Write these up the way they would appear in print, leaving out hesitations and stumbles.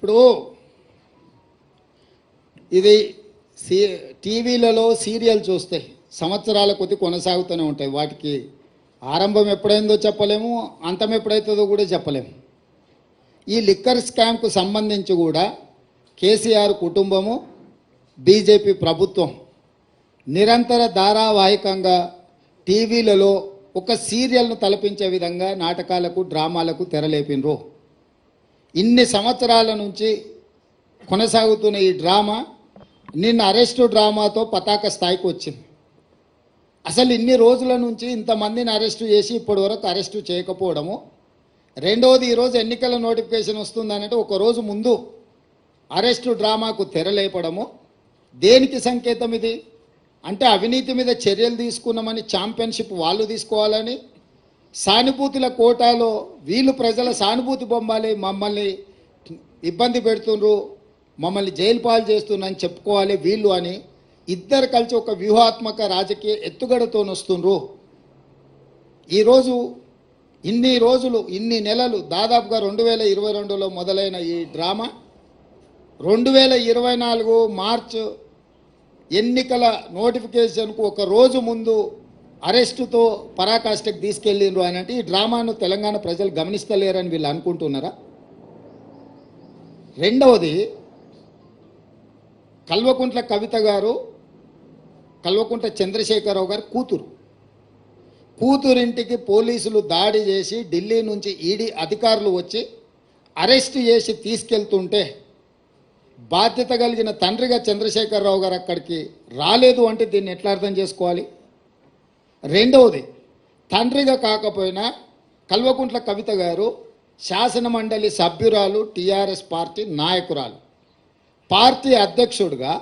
ఇప్పుడు ఇది టీవీలలో సీరియల్ చూస్తే సంవత్సరాల కొద్ది కొనసాగుతూనే ఉంటాయి. వాటికి ఆరంభం ఎప్పుడైందో చెప్పలేము, అంతం ఎప్పుడైతుందో కూడా చెప్పలేము. ఈ లిక్కర్ స్కామ్కు సంబంధించి కూడా కేసీఆర్ కుటుంబము, బీజేపీ ప్రభుత్వం నిరంతర ధారావాహికంగా టీవీలలో ఒక సీరియల్ను తలపించే విధంగా నాటకాలకు, డ్రామాలకు తెరలేపినరు. ఇన్ని సంవత్సరాల నుంచి కొనసాగుతున్న ఈ డ్రామా నిన్న అరెస్టు డ్రామాతో పతాక స్థాయికి వచ్చింది. అసలు ఇన్ని రోజుల నుంచి ఇంతమందిని అరెస్టు చేసి ఇప్పటి వరకు అరెస్టు చేయకపోవడము, రెండవది ఈరోజు ఎన్నికల నోటిఫికేషన్ వస్తుందనంటే ఒకరోజు ముందు అరెస్టు డ్రామాకు తెరలేపడము దేనికి సంకేతం? ఇది అంటే అవినీతి మీద చర్యలు తీసుకున్నామని ఛాంపియన్షిప్ వాళ్ళు తీసుకోవాలని, సానుభూతుల కోటాలో వీళ్ళు ప్రజల సానుభూతి బొమ్మాలి, మమ్మల్ని ఇబ్బంది పెడుతుండ్రు, మమ్మల్ని జైలు పాలు చేస్తున్నారని చెప్పుకోవాలి వీళ్ళు అని ఇద్దరు కలిసి ఒక వ్యూహాత్మక రాజకీయ ఎత్తుగడతో వస్తుండ్రు. ఈరోజు ఇన్ని రోజులు, ఇన్ని నెలలు, దాదాపుగా 2022లో మొదలైన ఈ డ్రామా 2024 మార్చ్ ఎన్నికల నోటిఫికేషన్కు ఒక రోజు ముందు అరెస్టుతో పరాకాష్ఠకు తీసుకెళ్ళిండ్రు అని అంటే ఈ డ్రామాను తెలంగాణ ప్రజలు గమనిస్తలేరని వీళ్ళు అనుకుంటున్నారా? రెండవది, కల్వకుంట్ల కవిత గారు, కల్వకుంట్ల చంద్రశేఖరరావు గారు కూతురింటికి పోలీసులు దాడి చేసి ఢిల్లీ నుంచి ఈడీ అధికారులు వచ్చి అరెస్ట్ చేసి తీసుకెళ్తుంటే బాధ్యత కలిగిన తండ్రిగా చంద్రశేఖరరావు గారు అక్కడికి రాలేదు అంటే దీన్ని ఎట్లా అర్థం చేసుకోవాలి? రెండవది, తండ్రిగా కాకపోయినా కల్వకుంట్ల కవిత గారు శాసనమండలి సభ్యురాలు, టీఆర్ఎస్ పార్టీ నాయకురాలు, పార్టీ అధ్యక్షుడిగా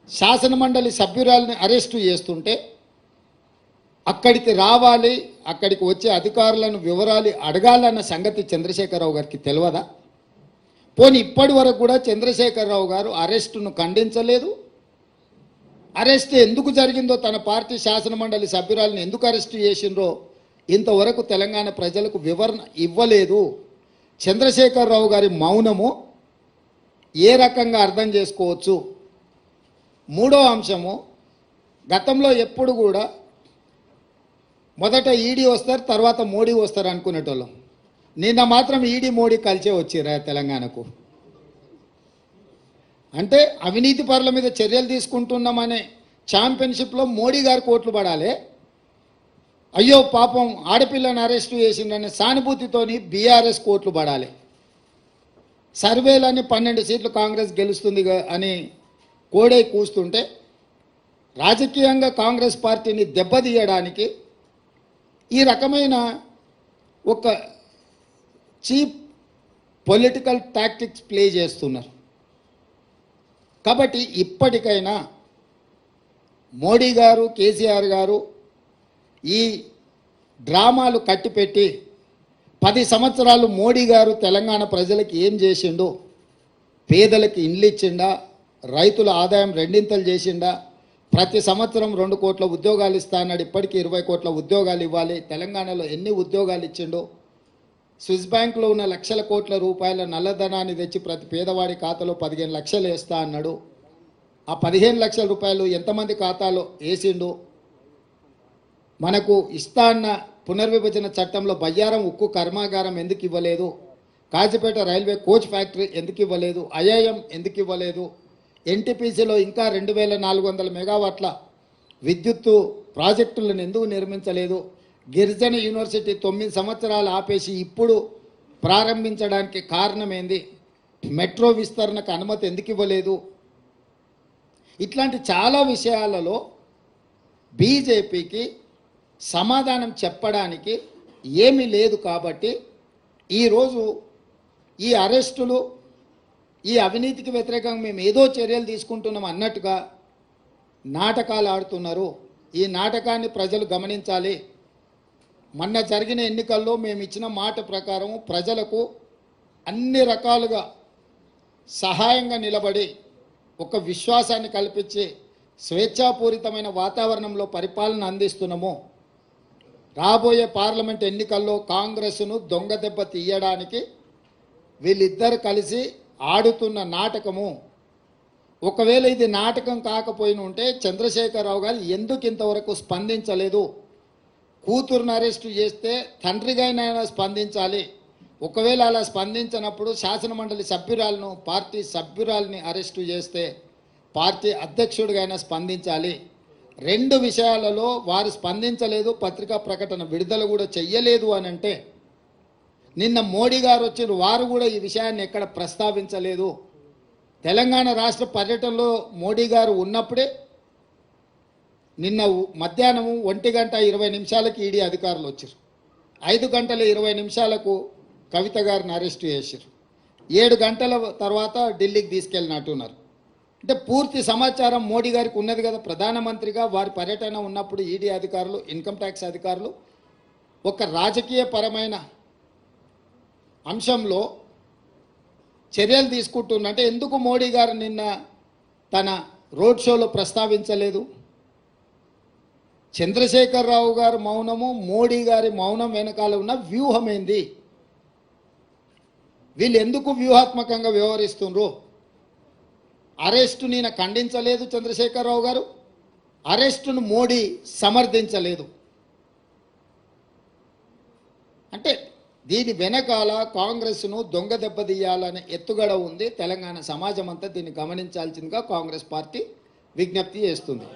శాసనమండలి సభ్యురాలని అరెస్టు చేస్తుంటే అక్కడికి రావాలి, అక్కడికి వచ్చే అధికారులను వివరాలు అడగాలన్న సంగతి చంద్రశేఖరరావు గారికి తెలియదా? పోనీ ఇప్పటి వరకు కూడా చంద్రశేఖరరావు గారు అరెస్టును ఖండించలేదు. అరెస్ట్ ఎందుకు జరిగిందో, తన పార్టీ శాసనమండలి సభ్యురాలను ఎందుకు అరెస్టు చేసిండ్రో ఇంతవరకు తెలంగాణ ప్రజలకు వివరణ ఇవ్వలేదు. చంద్రశేఖరరావు గారి మౌనము ఏ రకంగా అర్థం చేసుకోవచ్చు? మూడో అంశము, గతంలో ఎప్పుడు కూడా మొదట ఈడీ వస్తారు, తర్వాత మోడీ వస్తారు అనుకునేటోళ్ళం. నిన్న మాత్రం ఈడీ మోడీ కలిసే వచ్చిరా తెలంగాణకు. అంటే అవినీతి పరుల మీద చర్యలు తీసుకుంటున్నామనే ఛాంపియన్షిప్లో మోడీ గారు కోట్లు పడాలి, అయ్యో పాపం ఆడపిల్లని అరెస్టు చేసిందనే సానుభూతితోని బీఆర్ఎస్ కోట్లు పడాలి, సర్వేలని 12 సీట్లు కాంగ్రెస్ గెలుస్తుంది అని కోడై కూస్తుంటే రాజకీయంగా కాంగ్రెస్ పార్టీని దెబ్బతీయడానికి ఈ రకమైన ఒక చీప్ పొలిటికల్ టాక్టిక్స్ ప్లే చేస్తున్నారు. కాబట్టి ఇప్పటికైనా మోడీ గారు, కేసీఆర్ గారు ఈ డ్రామాలు కట్టిపెట్టి 10 సంవత్సరాలు మోడీ గారు తెలంగాణ ప్రజలకు ఏం చేసిండో, పేదలకు ఇండ్లు ఇచ్చిండా, రైతుల ఆదాయం రెండింతలు చేసిండా, ప్రతి సంవత్సరం 2 కోట్ల ఉద్యోగాలు ఇస్తా అన్నాడు, ఇప్పటికీ 20 కోట్ల ఉద్యోగాలు ఇవ్వాలి, తెలంగాణలో ఎన్ని ఉద్యోగాలు ఇచ్చిండో, స్విస్ బ్యాంకులో ఉన్న లక్షల కోట్ల రూపాయల నల్లధనాన్ని తెచ్చి ప్రతి పేదవాడి ఖాతాలో 15 లక్షలు వేస్తా అన్నాడు, ఆ 15 లక్షల రూపాయలు ఎంతమంది ఖాతాలో వేసిండు, మనకు ఇస్తా అన్న పునర్విభజన చట్టంలో బయ్యారం ఉక్కు కర్మాగారం ఎందుకు ఇవ్వలేదు, కాజీపేట రైల్వే కోచ్ ఫ్యాక్టరీ ఎందుకు ఇవ్వలేదు, ఐఐఎం ఎందుకు ఇవ్వలేదు, ఎన్టీపీసీలో ఇంకా 2400 మెగావాట్ల విద్యుత్తు ప్రాజెక్టులను ఎందుకు నిర్మించలేదు, గిరిజన యూనివర్సిటీ 9 సంవత్సరాలు ఆపేసి ఇప్పుడు ప్రారంభించడానికి కారణమేంది, మెట్రో విస్తరణకు అనుమతి ఎందుకు ఇవ్వలేదు, ఇట్లాంటి చాలా విషయాలలో బీజేపీకి సమాధానం చెప్పడానికి ఏమీ లేదు. కాబట్టి ఈరోజు ఈ అరెస్టులు, ఈ అవినీతికి వ్యతిరేకంగా మేము ఏదో చర్యలు తీసుకుంటున్నాం అన్నట్టుగా నాటకాలు ఆడుతున్నారు. ఈ నాటకాన్ని ప్రజలు గమనించాలి. మొన్న జరిగిన ఎన్నికల్లో మేము ఇచ్చిన మాట ప్రకారం ప్రజలకు అన్ని రకాలుగా సహాయంగా నిలబడి ఒక విశ్వాసాన్ని కల్పించి స్వేచ్ఛాపూరితమైన వాతావరణంలో పరిపాలన అందిస్తున్నాము. రాబోయే పార్లమెంట్ ఎన్నికల్లో కాంగ్రెస్ను దొంగ దెబ్బ తీయడానికి వీళ్ళిద్దరు కలిసి ఆడుతున్న నాటకము. ఒకవేళ ఇది నాటకం కాకపోయిన ఉంటే చంద్రశేఖరరావు గారు ఎందుకు ఇంతవరకు స్పందించలేదు? కూతురుని అరెస్టు చేస్తే తండ్రిగానైనా స్పందించాలి. ఒకవేళ అలా స్పందించినప్పుడు శాసనమండలి సభ్యురాలను, పార్టీ సభ్యురాలని అరెస్టు చేస్తే పార్టీ అధ్యక్షుడిగైనా స్పందించాలి. రెండు విషయాలలో వారు స్పందించలేదు, పత్రికా ప్రకటన విడుదల కూడా చెయ్యలేదు అని అంటే, నిన్న మోడీ గారు వచ్చిన వారు కూడా ఈ విషయాన్ని ఎక్కడ ప్రస్తావించలేదు. తెలంగాణ రాష్ట్ర పర్యటనలో మోడీ గారు ఉన్నప్పుడే నిన్న మధ్యాహ్నం 1:20 ఈడీ అధికారులు వచ్చారు. 5:20 కవిత గారిని అరెస్టు చేశారు. 7 గంటల తర్వాత ఢిల్లీకి తీసుకెళ్ళినట్టున్నారు. అంటే పూర్తి సమాచారం మోడీ గారికి ఉన్నది కదా. ప్రధానమంత్రిగా వారి పర్యటన ఉన్నప్పుడు ఈడీ అధికారులు, ఇన్కమ్ ట్యాక్స్ అధికారులు ఒక రాజకీయ పరమైన అంశంలో చర్యలు తీసుకుంటున్నంటే ఎందుకు మోడీ గారు నిన్న తన రోడ్ షోలో ప్రస్తావించలేదు? చంద్రశేఖరరావు గారు మౌనము, మోడీ గారి మౌనం వెనకాల ఉన్న వ్యూహం ఏంది? వీళ్ళు ఎందుకు వ్యూహాత్మకంగా వ్యవహరిస్తున్నారు? అరెస్టు నేను ఖండించలేదు చంద్రశేఖరరావు గారు, అరెస్టును మోడీ సమర్థించలేదు. అంటే దీని వెనకాల కాంగ్రెస్ను దొంగ దెబ్బతీయాలనే ఎత్తుగడ ఉంది. తెలంగాణ సమాజం అంతా దీన్ని గమనించాల్సిందిగా కాంగ్రెస్ పార్టీ విజ్ఞప్తి చేస్తుంది.